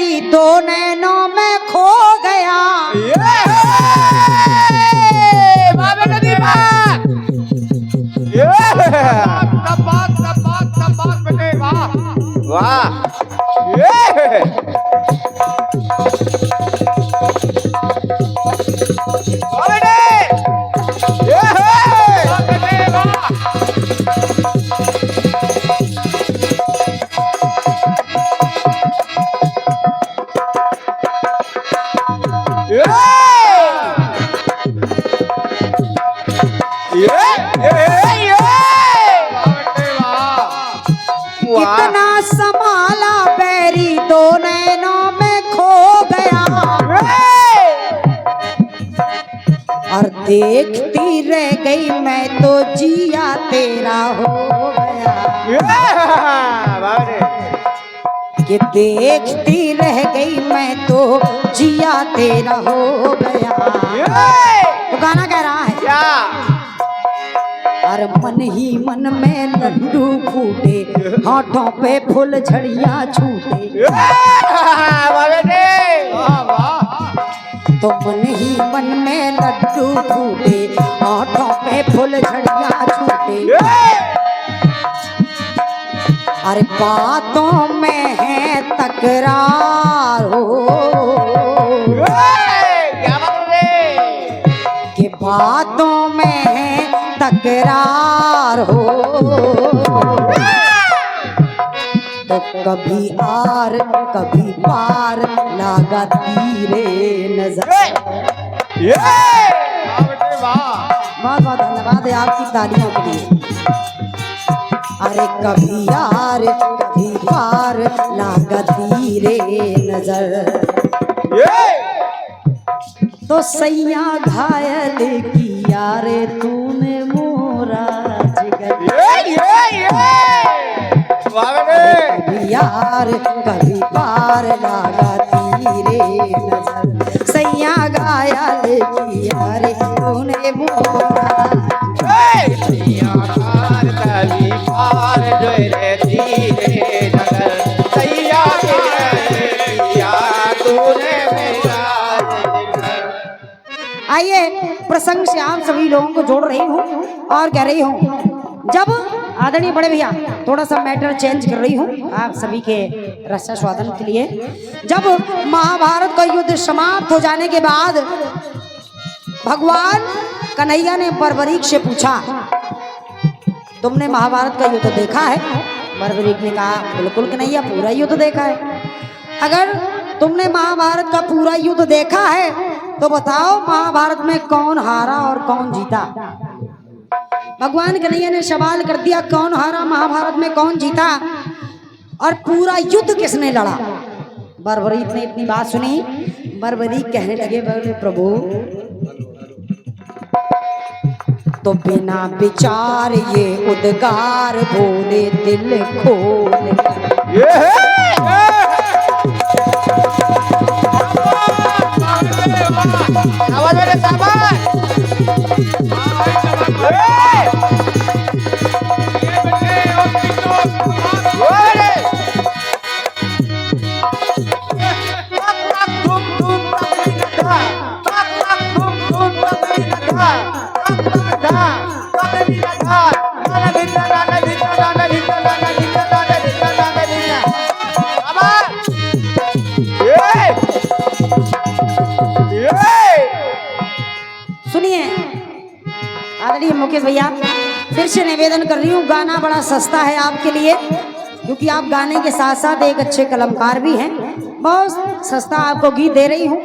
बैरी दो नैनों में खो गया। वाह कितना संभाला बैरी दो नैनों में खो गया। और देखती रह गई मैं तो जिया तेरा हो गया। कि देखती रह गई मैं तो जिया तेरा हो गया। तो गाना कह रहा है क्या? और मन ही मन में लड्डू फूटे, होठों पे फूल झड़ियां छूटे। तो मन ही मन में लड्डू फूटे, होठों पे फूल झड़ियां छूटे। अरे बातों में है तकरार हो, कि बातों में है तकरार हो। तो कभी आर कभी पार लागा तीरे नजर। बहुत बहुत धन्यवाद है आपकी तालियों के लिए। अरे कभी यार कभी पार लागा तीरे नजर। तो सैया घायल किया रे तूने मोरा जिगर। कभी यार कभी पार लागा तीरे नजर। सैया घायल किया रे तूने मोरा। आइए प्रसंग से आप सभी लोगों को जोड़ रही हूँ और कह रही हूँ, जब आदरणीय बड़े भैया थोड़ा सा मैटर चेंज कर रही हूँ आप सभी के रसास्वादन के लिए। जब महाभारत का युद्ध समाप्त हो जाने के बाद भगवान कन्हैया ने बर्बरीक से पूछा, तुमने महाभारत का युद्ध देखा है? बर्बरीक ने कहा, बिल्कुल कन्हैया, पूरा युद्ध देखा है। अगर तुमने महाभारत का पूरा युद्ध देखा है तो बताओ महाभारत में कौन हारा और कौन जीता? भगवान कन्हैया ने सवाल कर दिया, कौन हारा महाभारत में, कौन जीता और पूरा युद्ध किसने लड़ा? बर्बरीक ने इतनी बात सुनी, बर्बरीक कहने लगे, बोले प्रभु तो बिना विचार ये उद्गार बोले दिल खोल। सुनिए आदरणीय मुकेश भैया, फिर से निवेदन कर रही हूँ, गाना बड़ा सस्ता है आपके लिए, क्योंकि आप गाने के साथ साथ एक अच्छे कलाकार भी हैं। बहुत सस्ता आपको गीत दे रही हूँ,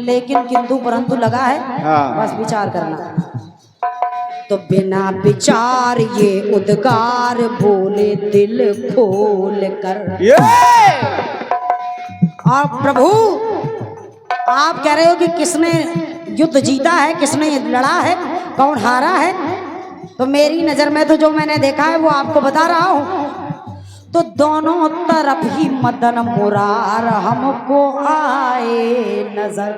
लेकिन किंतु परंतु लगा है, बस विचार करना। तो बिना विचार ये उद्गार बोले दिल खोल कर। और प्रभु आप कह रहे हो कि किसने युद्ध जीता है, किसने लड़ा है, कौन हारा है? तो मेरी नजर में तो जो मैंने देखा है वो आपको बता रहा हूं। तो दोनों तरफ ही मदन मुरार हमको आए नजर।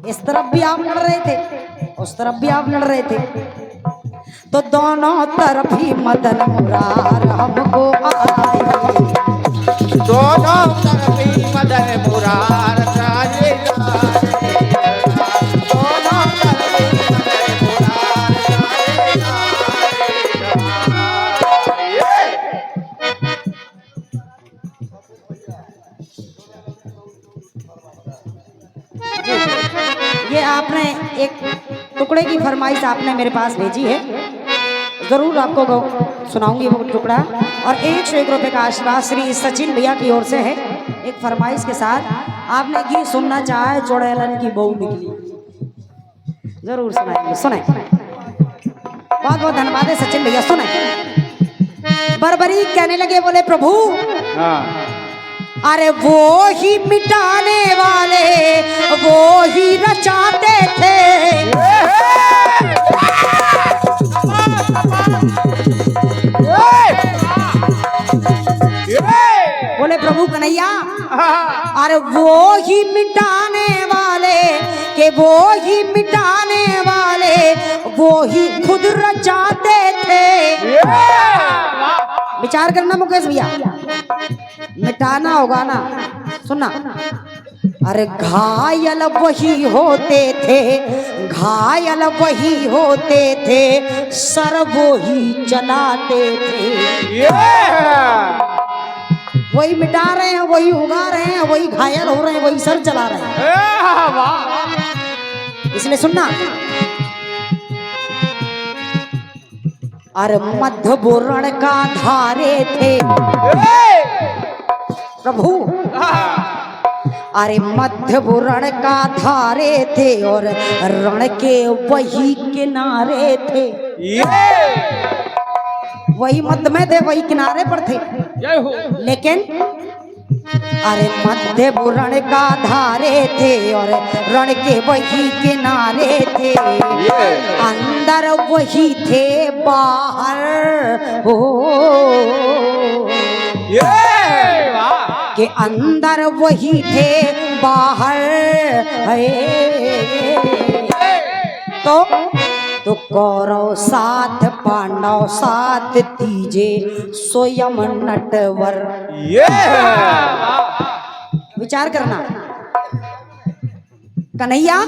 इस तरफ भी आप लड़ रहे थे, उस तरफ भी आप लड़ रहे थे। तो दोनों तरफ ही मदन मुरार हमको आए, दोनों तरफ ही मदन मुरार राजे दोनों तरफ ही मदन मुरार ये आपने एक टुकड़े की फरमाइश आपने मेरे पास भेजी है, जरूर आपको सुनाऊंगी वो टुकड़ा। और 101 रुपए का आशीर्वाद श्री सचिन भैया की ओर से है, एक फरमाइश के साथ। आपने गीत सुनना चाहे चुड़ैलन की बहू निकली, जरूर सुनाएंगे, सुनाए। बहुत बहुत धन्यवाद है सचिन भैया, सुनाए। बरबरी कहने लगे, बोले प्रभु अरे वो ही मिटाने वाले वो ही रचाते थे, बोले प्रभु कन्हैया अरे वो ही मिटाने वाले के वो ही मिटाने वाले वो ही खुद रचाते थे। विचार करना मुकेश भैया, मिटाना होगा ना, सुनना। अरे घायल वही होते थे, घायल वही होते थे, सर वो ही चलाते थे। वही मिटा रहे हैं, वही उगा रहे हैं, वही घायल हो रहे हैं, वही सर चला रहे हैं। इसलिए सुनना, अरे मध्य बोरण का धारे थे प्रभु, अरे मध्य बोरण का धारे थे और रण के वही किनारे थे। वही मध्य में थे, वही किनारे पर थे, लेकिन अरे मध्य बुरण का धारे थे और रण के वही किनारे थे, अंदर वही थे बाहर हो के अंदर वही थे बाहर है। तो कौरव साथ पांडव साथ तीजे स्वयं नटवर। विचार करना कन्हैया,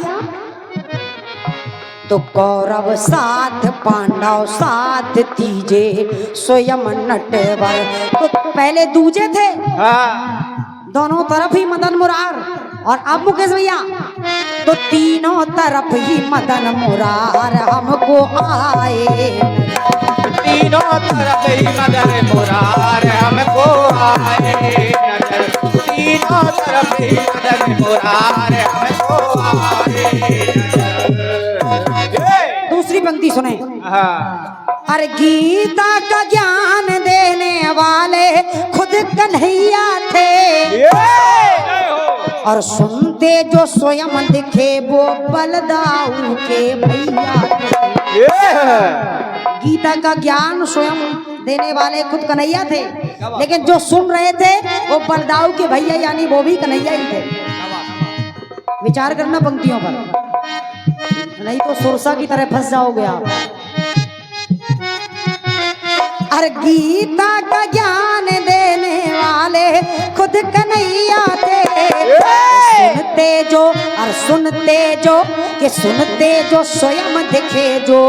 तो कौरव साथ पांडव साथ तीजे स्वयं नटवर। तो पहले दूजे थे, दोनों तरफ ही मदन मुरार, और अब मुकेश भैया तो तीनों तरफ ही मदन मुरार हमको आए, तीनों तरफ ही मदन मुरार हमको आए, तीनों तरफ ही मदन मुरार हमको आए। दूसरी पंक्ति सुने। अरे गीता का ज्ञान देने वाले खुद कन्हैया थे, और सुनते जो स्वयं दिखे वो बलदाऊ के भैया थे। गीता का ज्ञान स्वयं देने वाले खुद कन्हैया थे, लेकिन जो सुन रहे थे वो बलदाऊ के भैया यानी वो भी कन्हैया ही थे। विचार करना पंक्तियों पर, नहीं तो सुरसा की तरह फंस जाओगे आप। अरे गीता का ज्ञान देने वाले खुद कन्हैया थे, सुनते जो और सुनते जो कि सुनते जो स्वयं दिखे जो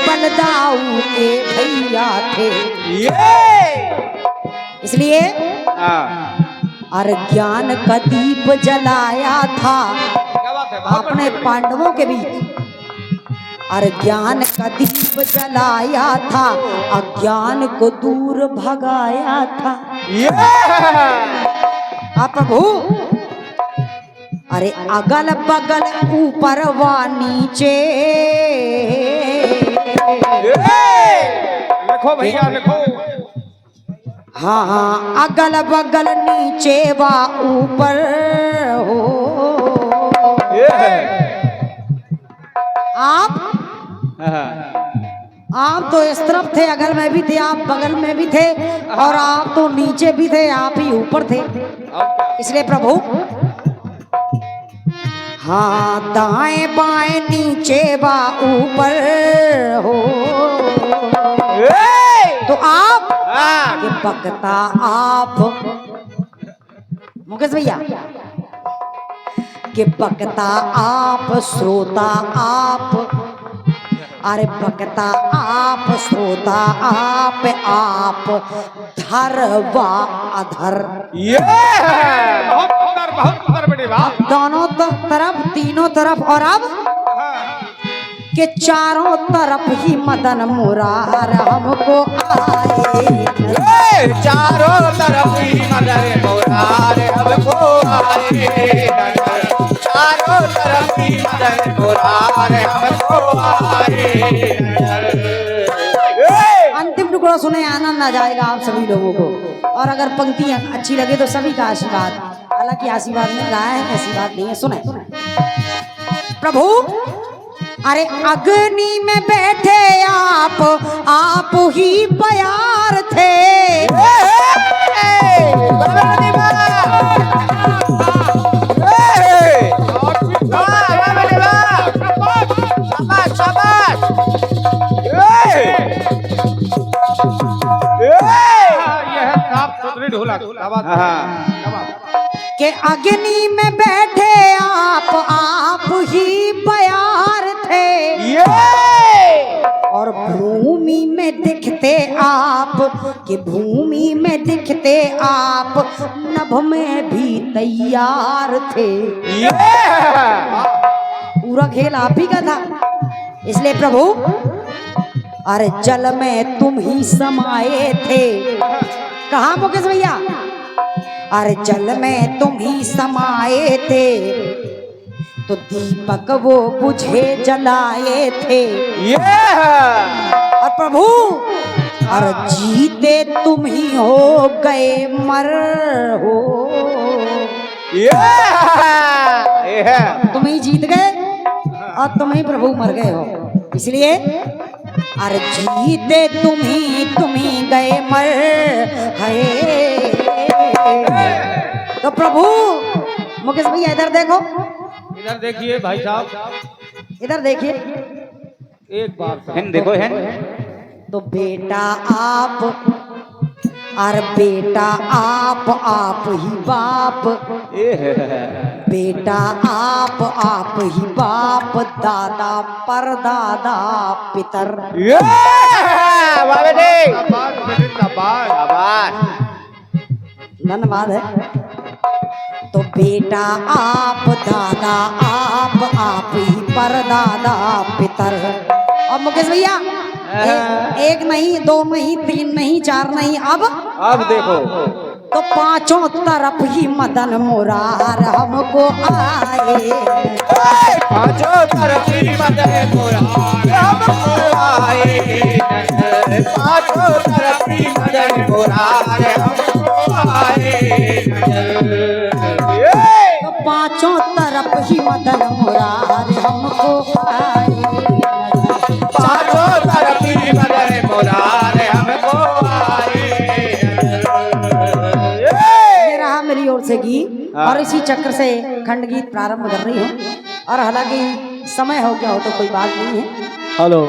बलदाऊ के भैया थे। इसलिए अरे ज्ञान का दीप जलाया था आपने पांडवों के बीच, और ज्ञान का दीप जलाया था, अज्ञान को दूर भगाया था। आप प्रभु अरे अगल बगल ऊपर व नीचे, लिखो भैया लिखो। हाँ हाँ अगल बगल नीचे व ऊपर हो। आप तो इस तरफ थे, अगल में भी थे, आप बगल में भी थे, और आप तो नीचे भी थे, आप ही ऊपर थे। इसलिए प्रभु हाँ दाएं बाएं नीचे बा ऊपर हो तो आप हाँ। के बकता आप मुकेश भैया के बकता आप श्रोता आप अरे बकता आप श्रोता आप धर व अधर ये बहुत सुंदर बेटे वाह। दोनों तरफ तीनों तरफ और अब के चारों तरफ ही मदन मुरार हमको आए चारों तरफ ही मदन मुरार हमको आए चारों तरफ ही मदन मुरार हमको आए। अंतिम टुकड़ा सुने आनंद आ जाएगा आप सभी लोगों को और अगर पंक्ति अच्छी लगे तो सभी का आशीर्वाद हालांकि आशीर्वाद मिल रहा है ऐसी बात नहीं है सुने प्रभु अरे अग्नि में बैठे आप ही प्यार थे के अग्नि में बैठे आप ही प्यार थे और भूमि में दिखते आप कि भूमि में दिखते आप नभ में भी तैयार थे पूरा खेल आप ही का था इसलिए प्रभु अरे जल में तुम ही समाये थे कहा मुकेश भैया अरे जल में तुम ही समाये थे तो दीपक वो बुझे जलाए थे और प्रभु और जीते तुम ही हो गए मर हो तुम ही जीत गए और तुम ही प्रभु मर गए हो इसलिए अरे जीते तुम ही गए मर है तो प्रभु मुकेश भैया इधर देखो इधर देखिए भाई साहब इधर देखिए एक बार हिंद देखो हिंद तो बेटा आप और बेटा आप ही बाप बेटा आप ही बाप दादा पर दादा पितर धन्यवाद है तो बेटा आप दादा आप ही पर दादा पितर और मुकेश भैया एक नहीं दो नहीं तीन नहीं चार नहीं अब देखो तो पांचों तरफ ही मदन मुरार हमको आए पांचों तरफ ही मदन मुरार हमको आए पांचों तरफ ही मदन मुरार हमको आए तो पांचों तरफ ही मदन मुरार हमको आए चारों तरफ ही मदन मुरार हमको आए। ये रहा मेरी ओर से गीत और इसी चक्र से खंड गीत प्रारंभ कर रही हूँ और हालांकि समय हो गया हो तो कोई बात नहीं है हेलो